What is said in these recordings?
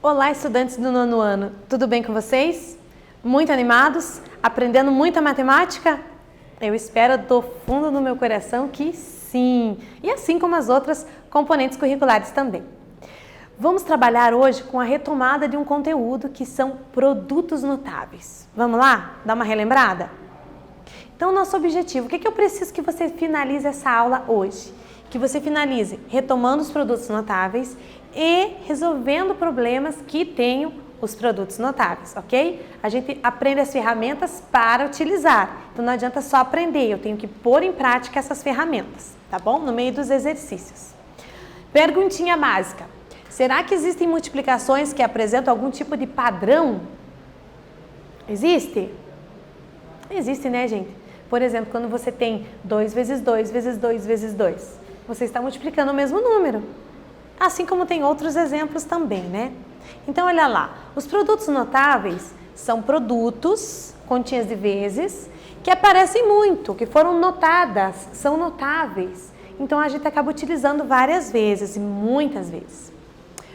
Olá, estudantes do nono ano, tudo bem com vocês? Muito animados? Aprendendo muita matemática? Eu espero do fundo do meu coração que sim! E assim como as outras componentes curriculares também. Vamos trabalhar hoje com a retomada de um conteúdo que são produtos notáveis. Vamos lá? Dar uma relembrada? Então, nosso objetivo, o que eu preciso que você finalize essa aula hoje? Que você finalize retomando os produtos notáveis e resolvendo problemas que tenham os produtos notáveis, ok? A gente aprende as ferramentas para utilizar, então não adianta só aprender, eu tenho que pôr em prática essas ferramentas, tá bom? No meio dos exercícios. Perguntinha básica, será que existem multiplicações que apresentam algum tipo de padrão? Existe? Existe, né, gente? Por exemplo, quando você tem 2 vezes 2 vezes 2 vezes 2, você está multiplicando o mesmo número. Assim como tem outros exemplos também, né? Então, olha lá, os produtos notáveis são produtos, continhas de vezes, que aparecem muito, que foram notadas, são notáveis. Então, a gente acaba utilizando várias vezes, muitas vezes.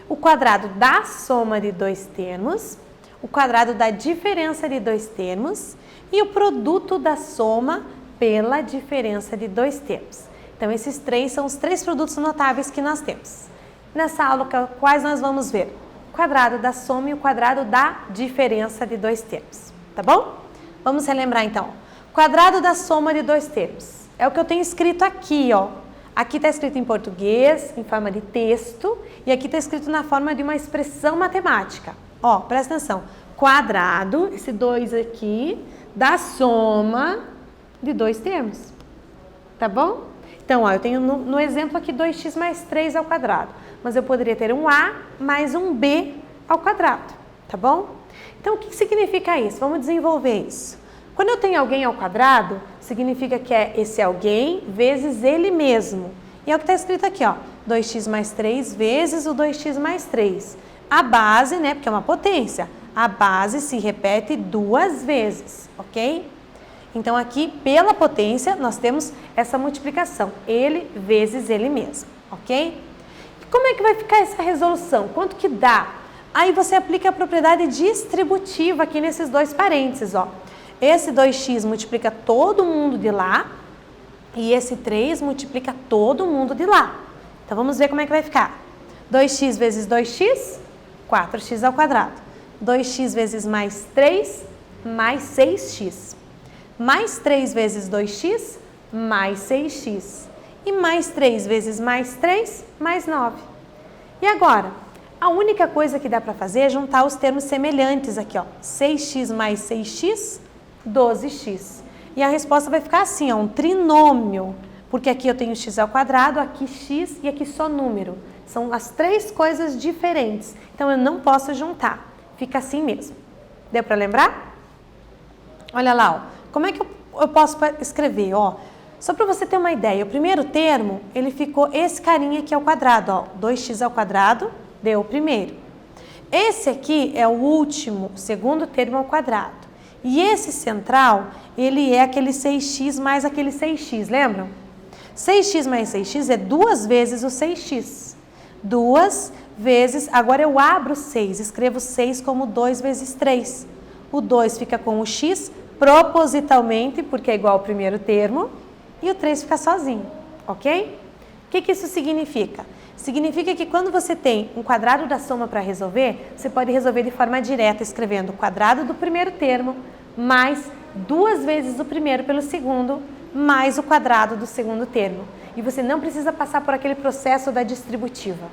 O quadrado da soma de dois termos, o quadrado da diferença de dois termos e o produto da soma pela diferença de dois termos. Então, esses três são os três produtos notáveis que nós temos. Nessa aula, quais nós vamos ver? O quadrado da soma e o quadrado da diferença de dois termos, tá bom? Vamos relembrar então. Quadrado da soma de dois termos. É o que eu tenho escrito aqui, ó. Aqui está escrito em português, em forma de texto, e aqui está escrito na forma de uma expressão matemática. Ó, presta atenção. Quadrado, esse 2 aqui, da soma de dois termos, tá bom? Então, ó, eu tenho no exemplo aqui 2x mais 3 ao quadrado, mas eu poderia ter um a mais um b ao quadrado, tá bom? Então, o que significa isso? Vamos desenvolver isso. Quando eu tenho alguém ao quadrado, significa que é esse alguém vezes ele mesmo. E é o que está escrito aqui, ó, 2x mais 3 vezes o 2x mais 3. A base, né, porque é uma potência, a base se repete duas vezes, ok? Então, aqui, pela potência, nós temos essa multiplicação, ele vezes ele mesmo, ok? E como é que vai ficar essa resolução? Quanto que dá? Aí você aplica a propriedade distributiva aqui nesses dois parênteses, ó. Esse 2x multiplica todo mundo de lá e esse 3 multiplica todo mundo de lá. Então, vamos ver como é que vai ficar. 2x vezes 2x, 4x ao quadrado. 2x vezes mais 3, mais 6x. Mais 3 vezes 2x, mais 6x. E mais 3 vezes mais 3, mais 9. E agora? A única coisa que dá para fazer é juntar os termos semelhantes aqui, ó. 6x mais 6x, 12x. E a resposta vai ficar assim, ó, um trinômio. Porque aqui eu tenho x ao quadrado, aqui x e aqui só número. São as três coisas diferentes. Então, eu não posso juntar. Fica assim mesmo. Deu para lembrar? Olha lá, ó. Como é que eu posso escrever? Ó, só para você ter uma ideia, o primeiro termo, ele ficou esse carinha aqui ao quadrado, ó, 2x ao quadrado, deu o primeiro. Esse aqui é o último, o segundo termo ao quadrado. E esse central, ele é aquele 6x mais aquele 6x, lembram? 6x mais 6x é duas vezes o 6x. Duas vezes, agora eu abro 6, escrevo 6 como 2 vezes 3. O 2 fica com o x, propositalmente, porque é igual ao primeiro termo, e o 3 fica sozinho, ok? O que isso significa? Significa que quando você tem um quadrado da soma para resolver, você pode resolver de forma direta, escrevendo o quadrado do primeiro termo, mais duas vezes o primeiro pelo segundo, mais o quadrado do segundo termo. E você não precisa passar por aquele processo da distributiva.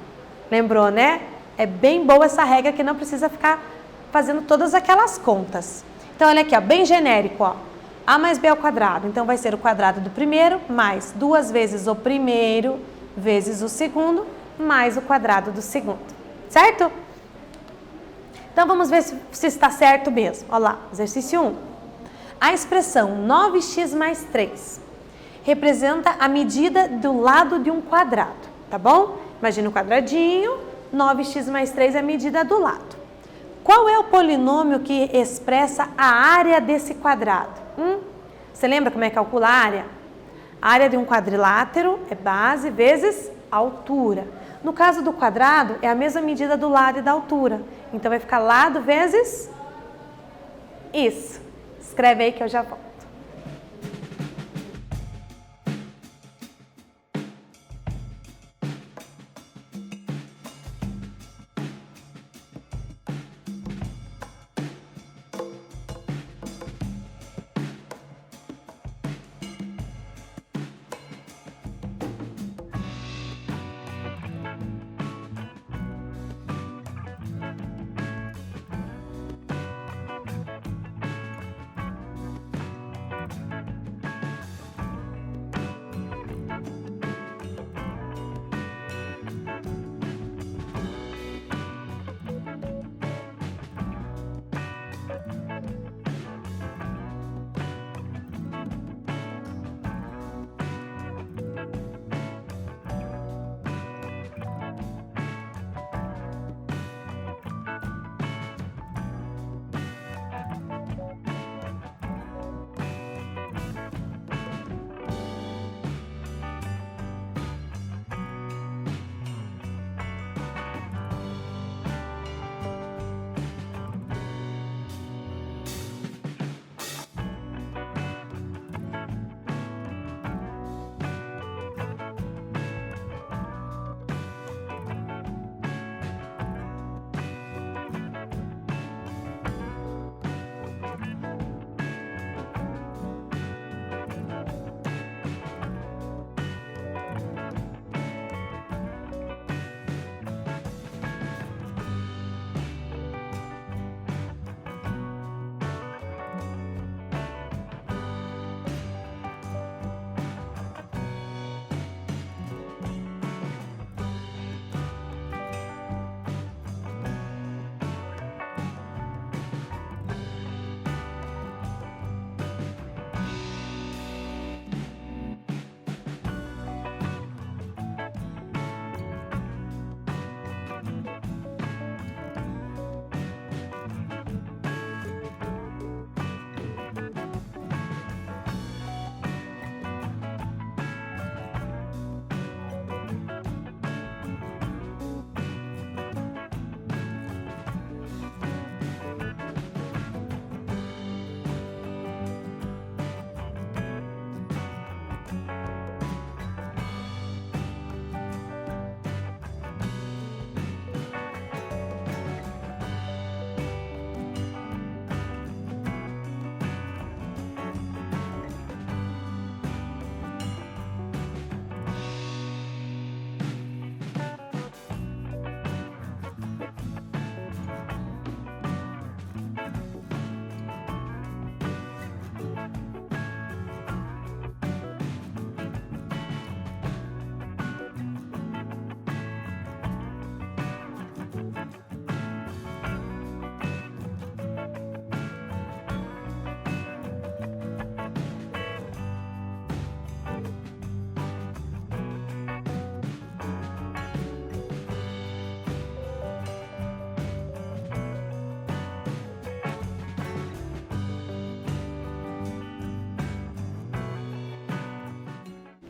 Lembrou, né? É bem boa essa regra que não precisa ficar fazendo todas aquelas contas. Então, olha aqui, ó, bem genérico, ó. A mais b ao quadrado. Então, vai ser o quadrado do primeiro, mais duas vezes o primeiro, vezes o segundo, mais o quadrado do segundo. Certo? Então, vamos ver se está certo mesmo. Olha lá, exercício 1. A expressão 9x mais 3 representa a medida do lado de um quadrado, tá bom? Imagina o quadradinho, 9x mais 3 é a medida do lado. Qual é o polinômio que expressa a área desse quadrado? Você lembra como é que calcula a área? A área de um quadrilátero é base vezes altura. No caso do quadrado, é a mesma medida do lado e da altura. Então vai ficar lado vezes isso. Escreve aí que eu já volto.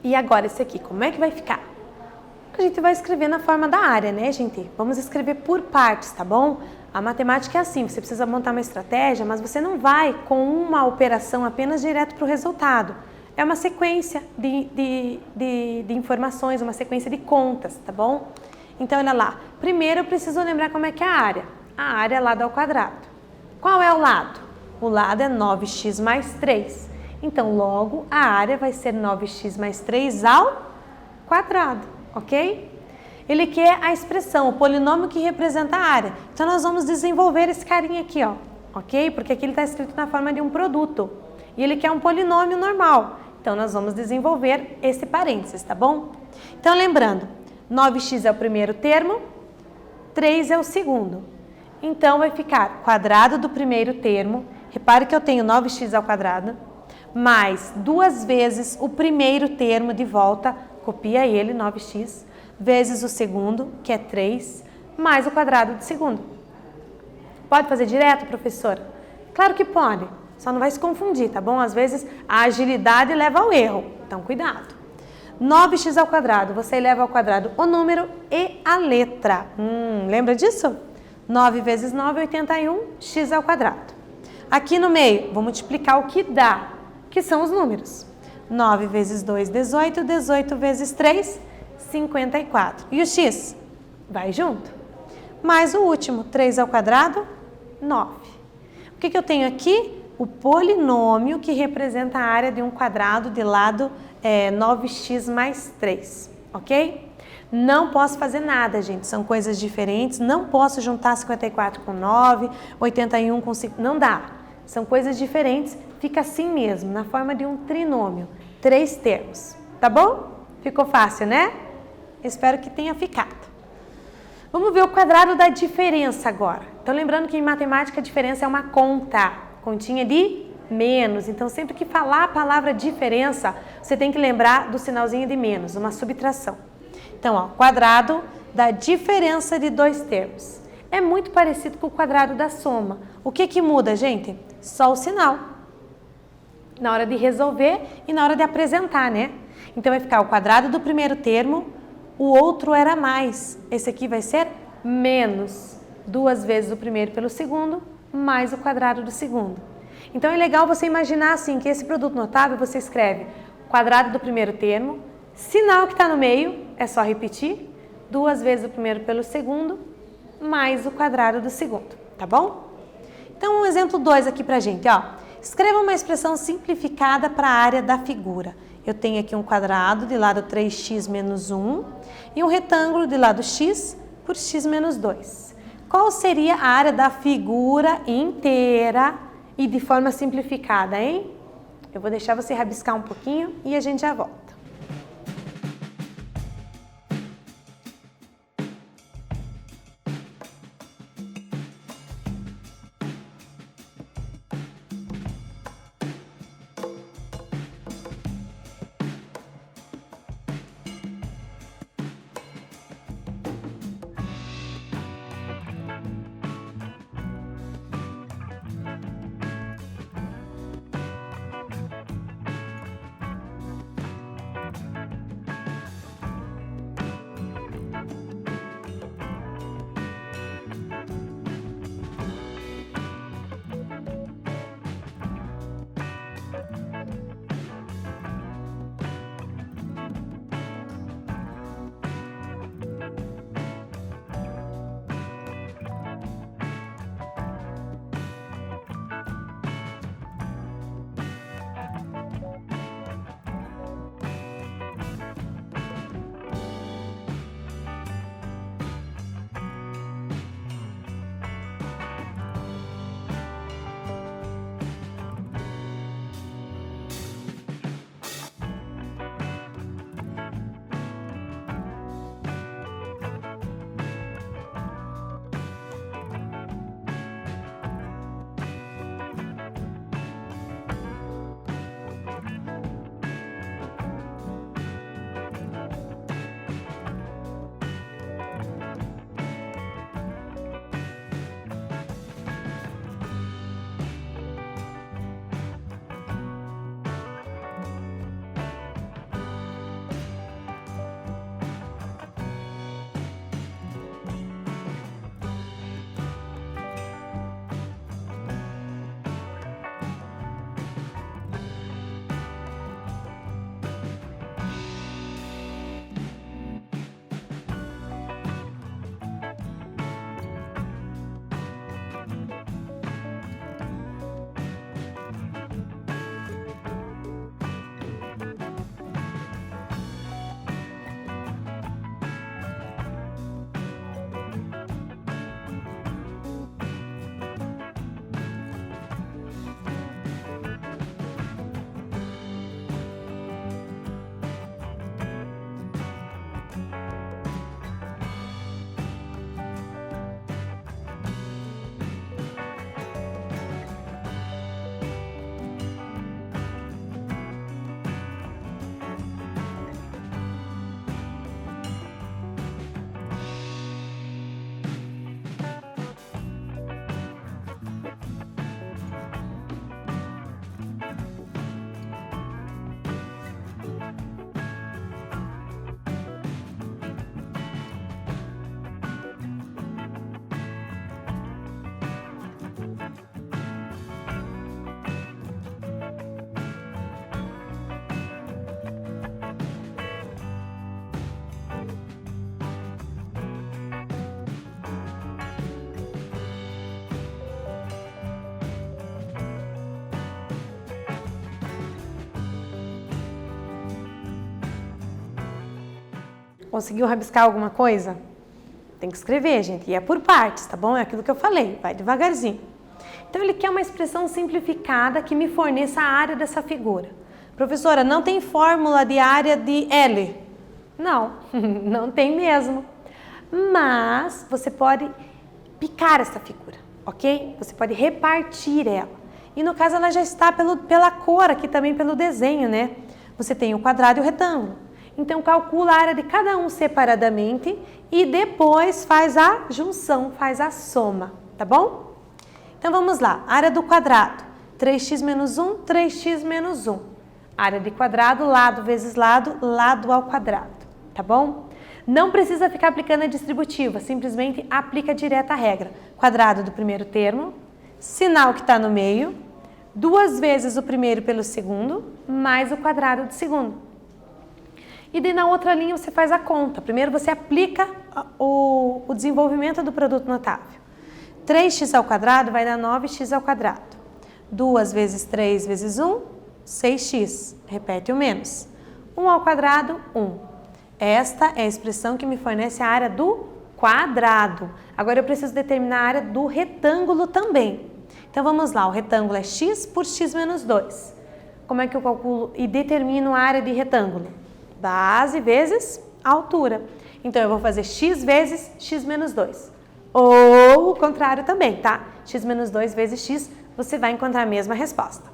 E agora esse aqui, como é que vai ficar? A gente vai escrever na forma da área, né, gente? Vamos escrever por partes, tá bom? A matemática é assim, você precisa montar uma estratégia, mas você não vai com uma operação apenas direto para o resultado. É uma sequência de informações, uma sequência de contas, tá bom? Então, olha lá. Primeiro, eu preciso lembrar como é que é a área. A área é lado ao quadrado. Qual é o lado? O lado é 9x mais 3. Então, logo, a área vai ser 9x mais 3 ao quadrado, ok? Ele quer a expressão, o polinômio que representa a área. Então, nós vamos desenvolver esse carinha aqui, ó, ok? Porque aqui ele está escrito na forma de um produto. E ele quer um polinômio normal. Então, nós vamos desenvolver esse parênteses, tá bom? Então, lembrando, 9x é o primeiro termo, 3 é o segundo. Então, vai ficar quadrado do primeiro termo. Repare que eu tenho 9x ao quadrado, mais 2 vezes o primeiro termo de volta, copia ele, 9x, vezes o segundo, que é 3, mais o quadrado do segundo. Pode fazer direto, professora? Claro que pode, só não vai se confundir, tá bom? Às vezes a agilidade leva ao erro, então cuidado. 9x ao quadrado, você eleva ao quadrado o número e a letra. Lembra disso? 9 vezes 9, 81, x ao quadrado. Aqui no meio, vou multiplicar o que dá, que são os números. 9 vezes 2, 18, 18 vezes 3, 54. E o x? Vai junto. Mais o último, 3 ao quadrado, 9. O que eu tenho aqui? O polinômio que representa a área de um quadrado de lado 9x mais 3, ok? Não posso fazer nada, gente, são coisas diferentes, não posso juntar 54 com 9, 81 com 5, não dá. São coisas diferentes, fica assim mesmo, na forma de um trinômio, 3 termos, tá bom? Ficou fácil, né? Espero que tenha ficado. Vamos ver o quadrado da diferença agora. Então, lembrando que em matemática a diferença é uma conta, continha de menos. Então, sempre que falar a palavra diferença, você tem que lembrar do sinalzinho de menos, uma subtração. Então, ó, quadrado da diferença de dois termos. É muito parecido com o quadrado da soma. O que muda, gente? Só o sinal. Na hora de resolver e na hora de apresentar, né? Então, vai ficar o quadrado do primeiro termo, o outro era mais. Esse aqui vai ser menos 2 vezes o primeiro pelo segundo, mais o quadrado do segundo. Então, é legal você imaginar assim, que esse produto notável você escreve quadrado do primeiro termo, sinal que está no meio, é só repetir, 2 vezes o primeiro pelo segundo, mais o quadrado do segundo, tá bom? Então, um exemplo 2 aqui pra gente, ó. Escreva uma expressão simplificada para a área da figura. Eu tenho aqui um quadrado de lado 3x menos 1 e um retângulo de lado x por x menos 2. Qual seria a área da figura inteira e de forma simplificada, hein? Eu vou deixar você rabiscar um pouquinho e a gente já volta. Conseguiu rabiscar alguma coisa? Tem que escrever, gente, e é por partes, tá bom? É aquilo que eu falei, vai devagarzinho. Então, ele quer uma expressão simplificada que me forneça a área dessa figura. Professora, não tem fórmula de área de L? Não, não tem mesmo. Mas você pode picar essa figura, ok? Você pode repartir ela. E no caso, ela já está pela cor aqui também, pelo desenho, né? Você tem o quadrado e o retângulo. Então, calcula a área de cada um separadamente e depois faz a junção, faz a soma, tá bom? Então, vamos lá. Área do quadrado, 3x menos 1, 3x menos 1. Área de quadrado, lado vezes lado, lado ao quadrado, tá bom? Não precisa ficar aplicando a distributiva, simplesmente aplica direto a regra. Quadrado do primeiro termo, sinal que está no meio, 2 vezes o primeiro pelo segundo, mais o quadrado do segundo. E daí na outra linha você faz a conta. Primeiro você aplica o desenvolvimento do produto notável. 3x ao quadrado vai dar 9x ao quadrado. 2 vezes 3 vezes 1, 6x. Repete o menos. 1 ao quadrado, 1. Esta é a expressão que me fornece a área do quadrado. Agora eu preciso determinar a área do retângulo também. Então vamos lá, o retângulo é x por x menos 2. Como é que eu calculo e determino a área de retângulo? Base vezes altura. Então eu vou fazer x vezes x menos 2. Ou o contrário também, tá? X menos 2 vezes x, você vai encontrar a mesma resposta.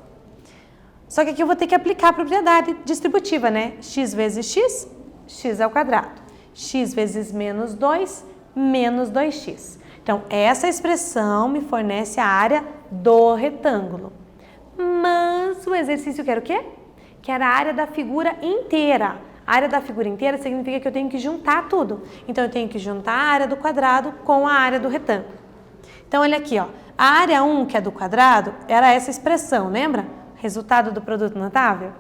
Só que aqui eu vou ter que aplicar a propriedade distributiva, né? X vezes x, x ao quadrado. X vezes menos 2, menos 2x. Então, essa expressão me fornece a área do retângulo. Mas o exercício quer o quê? Quer a área da figura inteira. A área da figura inteira significa que eu tenho que juntar tudo. Então, eu tenho que juntar a área do quadrado com a área do retângulo. Então, olha aqui, ó. A área 1, que é do quadrado, era essa expressão, lembra? Resultado do produto notável.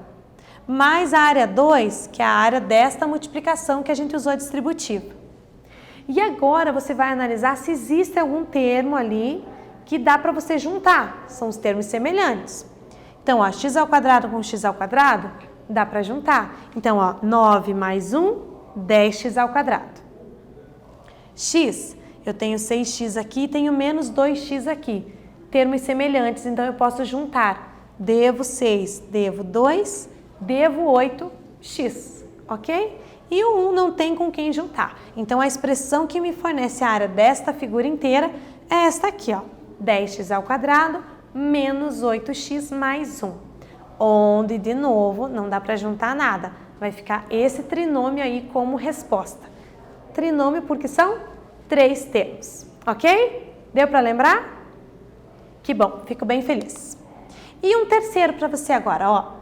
Mais a área 2, que é a área desta multiplicação que a gente usou a distributiva. E agora você vai analisar se existe algum termo ali que dá para você juntar. São os termos semelhantes. Então, ó, x ao quadrado com x ao quadrado, dá para juntar. Então, ó, 9 mais 1, 10x ao quadrado. X, eu tenho 6x aqui e tenho menos 2x aqui. Termos semelhantes, então eu posso juntar. Devo 6, devo 2, devo 8x, ok? E o 1 não tem com quem juntar. Então, a expressão que me fornece a área desta figura inteira é esta aqui, ó. 10x ao quadrado menos 8x mais 1. Onde, de novo, não dá para juntar nada. Vai ficar esse trinômio aí como resposta. Trinômio porque são 3 termos, ok? Deu para lembrar? Que bom, fico bem feliz. E um terceiro para você agora, ó.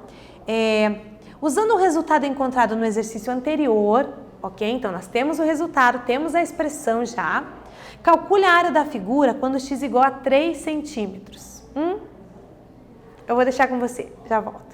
Usando o resultado encontrado no exercício anterior, ok? Então, nós temos o resultado, temos a expressão já. Calcule a área da figura quando x igual a 3 centímetros. Eu vou deixar com você, já volto.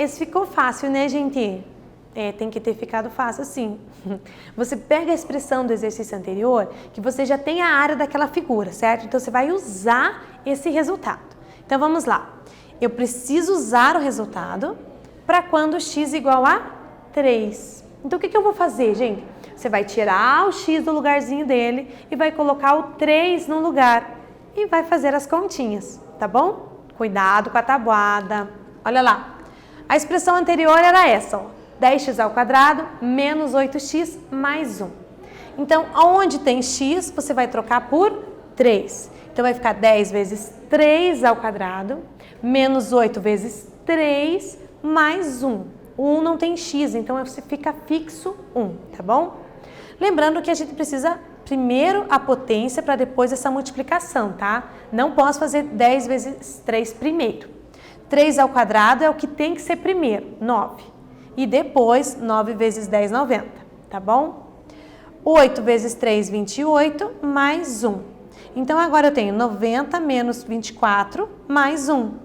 esse ficou fácil, né, gente? Tem que ter ficado fácil, sim. Você pega a expressão do exercício anterior, que você já tem a área daquela figura, certo? Então, você vai usar esse resultado. Então, vamos lá. Eu preciso usar o resultado para quando x igual a 3. Então, o que eu vou fazer, gente? Você vai tirar o x do lugarzinho dele e vai colocar o 3 no lugar. E vai fazer as continhas, tá bom? Cuidado com a tabuada. Olha lá. A expressão anterior era essa, ó. 10x ao quadrado menos 8x mais 1. Então, aonde tem x, você vai trocar por 3. Então, vai ficar 10 vezes 3 ao quadrado menos 8 vezes 3 mais 1. O 1 não tem x, então você fica fixo 1, tá bom? Lembrando que a gente precisa primeiro a potência para depois essa multiplicação, tá? Não posso fazer 10 vezes 3 primeiro. 3 ao quadrado é o que tem que ser primeiro, 9. E depois 9 vezes 10, 90, tá bom? 8 vezes 3, 28, mais 1. Então agora eu tenho 90 menos 24 mais 1.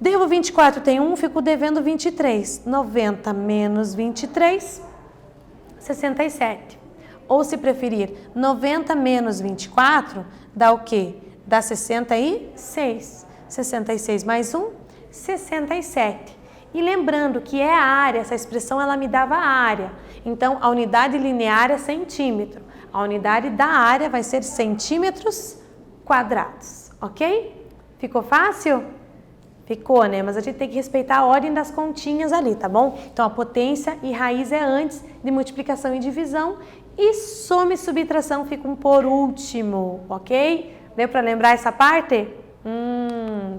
Devo 24, tem 1, fico devendo 23. 90 menos 23, 67. Ou se preferir, 90 menos 24 dá o quê? Dá 66. 66 mais 1, 67. E lembrando que é a área, essa expressão ela me dava a área. Então, a unidade linear é centímetro. A unidade da área vai ser centímetros quadrados, ok? Ficou fácil? Ficou, né? Mas a gente tem que respeitar a ordem das continhas ali, tá bom? Então, a potência e raiz é antes de multiplicação e divisão. E soma e subtração ficam por último, ok? Deu para lembrar essa parte?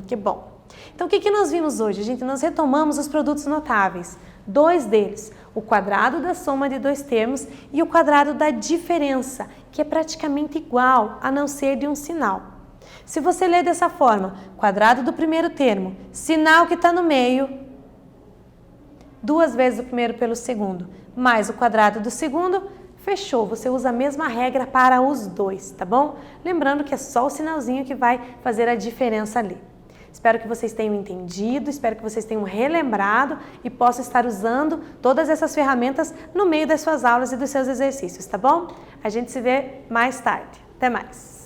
Que bom. Então, o que nós vimos hoje? Gente, nós retomamos os produtos notáveis. 2 deles, o quadrado da soma de 2 termos e o quadrado da diferença, que é praticamente igual, a não ser de um sinal. Se você ler dessa forma, quadrado do primeiro termo, sinal que está no meio, 2 vezes o primeiro pelo segundo, mais o quadrado do segundo, fechou. Você usa a mesma regra para os dois, tá bom? Lembrando que é só o sinalzinho que vai fazer a diferença ali. Espero que vocês tenham entendido, espero que vocês tenham relembrado e possam estar usando todas essas ferramentas no meio das suas aulas e dos seus exercícios, tá bom? A gente se vê mais tarde. Até mais!